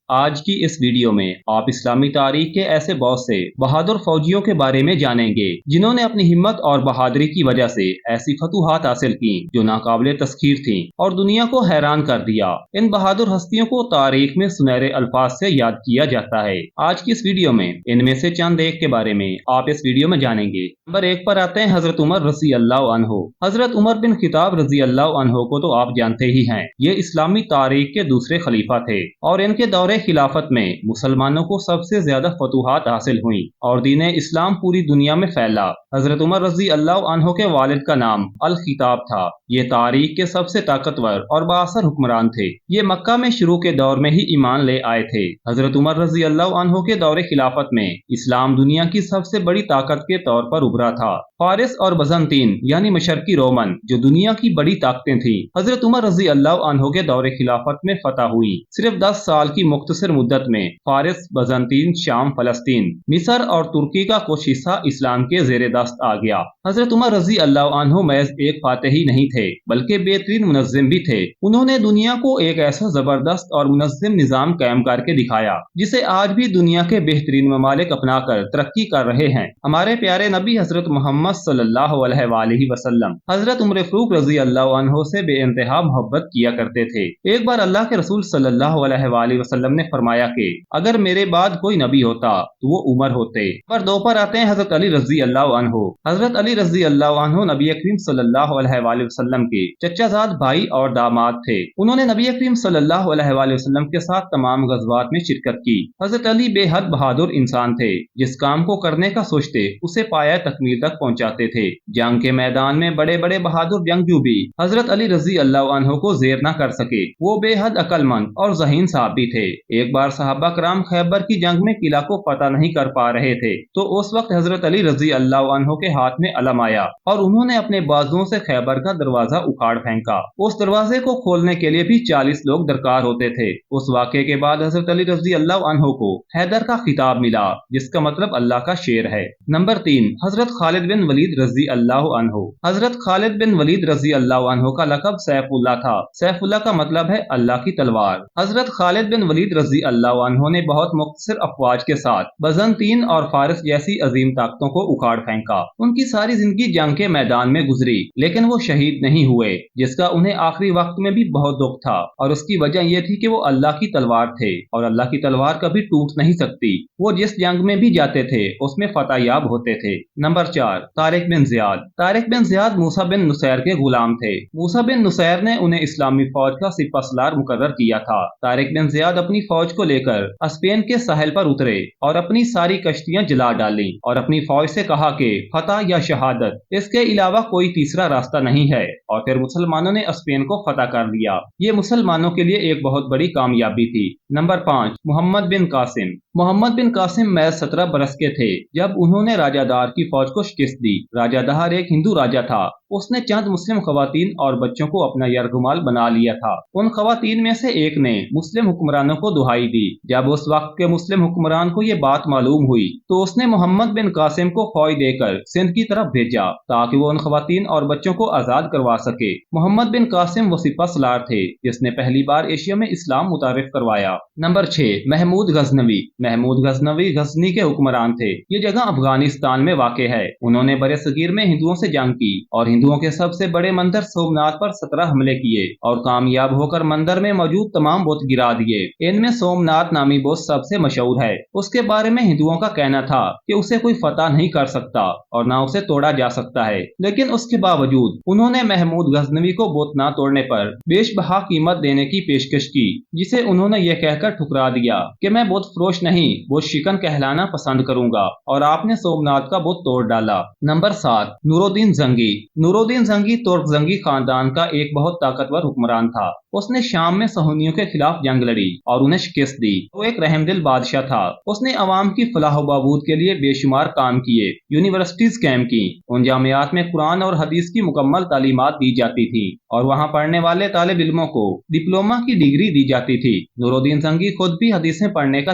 آج کی اس ویڈیو میں آپ اسلامی تاریخ کے ایسے بہت سے بہادر فوجیوں کے بارے میں جانیں گے جنہوں نے اپنی ہمت اور بہادری کی وجہ سے ایسی فتوحات حاصل کی جو ناقابل تسخیر تھیں اور دنیا کو حیران کر دیا۔ ان بہادر ہستیوں کو تاریخ میں سنہرے الفاظ سے یاد کیا جاتا ہے۔ آج کی اس ویڈیو میں ان میں سے چند ایک کے بارے میں آپ اس ویڈیو میں جانیں گے۔ نمبر 1 پر آتے ہیں حضرت عمر رضی اللہ عنہ۔ حضرت عمر بن خطاب رضی اللہ عنہ کو تو آپ جانتے ہی ہیں، یہ اسلامی تاریخ کے دوسرے خلیفہ تھے اور ان کے دور خلافت میں مسلمانوں کو سب سے زیادہ فتوحات حاصل ہوئیں اور دین اسلام پوری دنیا میں پھیلا۔ حضرت عمر رضی اللہ عنہ کے والد کا نام الخطاب تھا۔ یہ تاریخ کے سب سے طاقتور اور بااثر حکمران تھے۔ یہ مکہ میں شروع کے دور میں ہی ایمان لے آئے تھے۔ حضرت عمر رضی اللہ عنہ کے دور خلافت میں اسلام دنیا کی سب سے بڑی طاقت کے طور پر ابھرا تھا۔ فارس اور بزنطین یعنی مشرقی رومن جو دنیا کی بڑی طاقتیں تھیں، حضرت عمر رضی اللہ عنہ کے دور خلافت میں فتح ہوئی۔ صرف 10 سال کی مختصر مدت میں فارس، بزنطین، شام، فلسطین، مصر اور ترکی کا کچھ حصہ اسلام کے زیر دست آ گیا۔ حضرت عمر رضی اللہ عنہ محض ایک فاتح ہی نہیں تھے بلکہ بہترین منظم بھی تھے۔ انہوں نے دنیا کو ایک ایسا زبردست اور منظم نظام قائم کر کے دکھایا جسے آج بھی دنیا کے بہترین ممالک اپنا کر ترقی کر رہے ہیں۔ ہمارے پیارے نبی حضرت محمد صلی اللہ علیہ وآلہ وسلم حضرت عمر فاروق رضی اللہ عنہ سے بے انتہا محبت کیا کرتے تھے۔ ایک بار اللہ کے رسول صلی اللہ علیہ وآلہ وسلم نے فرمایا کہ اگر میرے بعد کوئی نبی ہوتا تو وہ عمر ہوتے۔ نمبر 2 پر آتے ہیں حضرت علی رضی اللہ عنہ۔ حضرت علی رضی اللہ عنہ نبی کریم صلی اللہ علیہ وآلہ وسلم کے چچا زاد بھائی اور داماد تھے۔ انہوں نے نبی کریم صلی اللہ علیہ وآلہ وسلم کے ساتھ تمام غزوات میں شرکت کی۔ حضرت علی بے حد بہادر انسان تھے، جس کام کو کرنے کا سوچتے اسے پایہ تکمیل تک پہنچاتے تھے۔ جنگ کے میدان میں بڑے بڑے بہادر جنگجو بھی حضرت علی رضی اللہ عنہ کو زیر نہ کر سکے۔ وہ بے حد عقل مند اور ذہین صاحب بھی تھے۔ ایک بار صحابہ کرام خیبر کی جنگ میں قلعہ کو فتح نہیں کر پا رہے تھے تو اس وقت حضرت علی رضی اللہ عنہ کے ہاتھ میں علم آیا اور انہوں نے اپنے بازوؤں سے خیبر کا دروازہ اکھاڑ پھینکا۔ اس دروازے کو کھولنے کے لیے بھی 40 لوگ درکار ہوتے تھے۔ اس واقعے کے بعد حضرت علی رضی اللہ عنہ کو حیدر کا خطاب ملا، جس کا مطلب اللہ کا شیر ہے۔ نمبر 3 حضرت خالد بن ولید رضی اللہ عنہ۔ حضرت خالد بن ولید رضی اللہ عنہ کا لقب سیف اللہ تھا۔ سیف اللہ کا مطلب ہے اللہ کی تلوار۔ حضرت خالد بن ولید رضی اللہ عنہ نے بہت مختصر افواج کے ساتھ بزنطین اور فارس جیسی عظیم طاقتوں کو اکھاڑ پھینکا۔ ان کی ساری زندگی جنگ کے میدان میں گزری لیکن وہ شہید نہیں ہوئے، جس کا انہیں آخری وقت میں بھی بہت دکھ تھا، اور اس کی وجہ یہ تھی کہ وہ اللہ کی تلوار تھے اور اللہ کی تلوار کبھی ٹوٹ نہیں سکتی۔ وہ جس جنگ میں بھی جاتے تھے اس میں فتح یاب ہوتے تھے۔ نمبر 4 طارق بن زیاد۔ طارق بن زیاد موسیٰ بن نصیر کے غلام تھے۔ موسیٰ بن نصیر نے انہیں اسلامی فوج کا سپہ سالار مقرر کیا تھا۔ طارق بن زیاد اپنی فوج کو لے کر اسپین کے ساحل پر اترے اور اپنی ساری کشتیاں جلا ڈالیں اور اپنی فوج سے کہا کہ فتح یا شہادت، اس کے علاوہ کوئی تیسرا راستہ نہیں ہے، اور پھر مسلمانوں نے اسپین کو فتح کر لیا۔ یہ مسلمانوں کے لیے ایک بہت بڑی کامیابی تھی۔ نمبر 5 محمد بن قاسم۔ محمد بن قاسم محض 17 برس کے تھے جب انہوں نے راجہ دار کی فوج کو شکست دی۔ راجہ دار ایک ہندو راجہ تھا۔ اس نے چند مسلم خواتین اور بچوں کو اپنا یرغمال بنا لیا تھا۔ ان خواتین میں سے ایک نے مسلم حکمرانوں کو دہائی دی۔ جب اس وقت کے مسلم حکمران کو یہ بات معلوم ہوئی تو اس نے محمد بن قاسم کو فوج دے کر سندھ کی طرف بھیجا تاکہ وہ ان خواتین اور بچوں کو آزاد کروا سکے۔ محمد بن قاسم وہ سپہ سالار تھے جس نے پہلی بار ایشیا میں اسلام متعارف کروایا۔ نمبر 6 محمود غزنوی۔ محمود غزنوی غزنی کے حکمران تھے۔ یہ جگہ افغانستان میں واقع ہے۔ انہوں نے برِ صغیر میں ہندوؤں سے جنگ کی اور ہندوؤں کے سب سے بڑے مندر سومناتھ پر 17 حملے کیے اور کامیاب ہو کر مندر میں موجود تمام بت گرا دیے۔ ان میں سومناتھ نامی بت سب سے مشہور ہے۔ اس کے بارے میں ہندوؤں کا کہنا تھا کہ اسے کوئی فتح نہیں کر سکتا اور نہ اسے توڑا جا سکتا ہے، لیکن اس کے باوجود انہوں نے محمود غزنوی کو بت نہ توڑنے پر بیش بہا قیمت دینے کی پیشکش کی، جسے انہوں نے یہ کہہ کر ٹھکرا دیا کہ میں بت فروش نہیں، بت شکن کہلانا پسند کروں گا، اور آپ نے سومناتھ کا بت توڑ ڈالا۔ نمبر 7 نور الدین زنگی۔ نور الدین زنگی ترک زنگی خاندان کا ایک بہت طاقتور حکمران تھا۔ اس نے شام میں صہیونیوں کے خلاف جنگ لڑی اور انہیں شکست دی۔ وہ ایک رحم دل بادشاہ تھا۔ اس نے عوام کی فلاح و بہبود کے لیے بے شمار کام کیے، یونیورسٹیز قائم کی، ان جامعات میں قرآن اور حدیث کی مکمل تعلیمات دی جاتی تھی اور وہاں پڑھنے والے طالب علموں کو ڈپلومہ کی ڈگری دی جاتی تھی۔ نور الدین زنگی خود بھی حدیثیں پڑھنے کا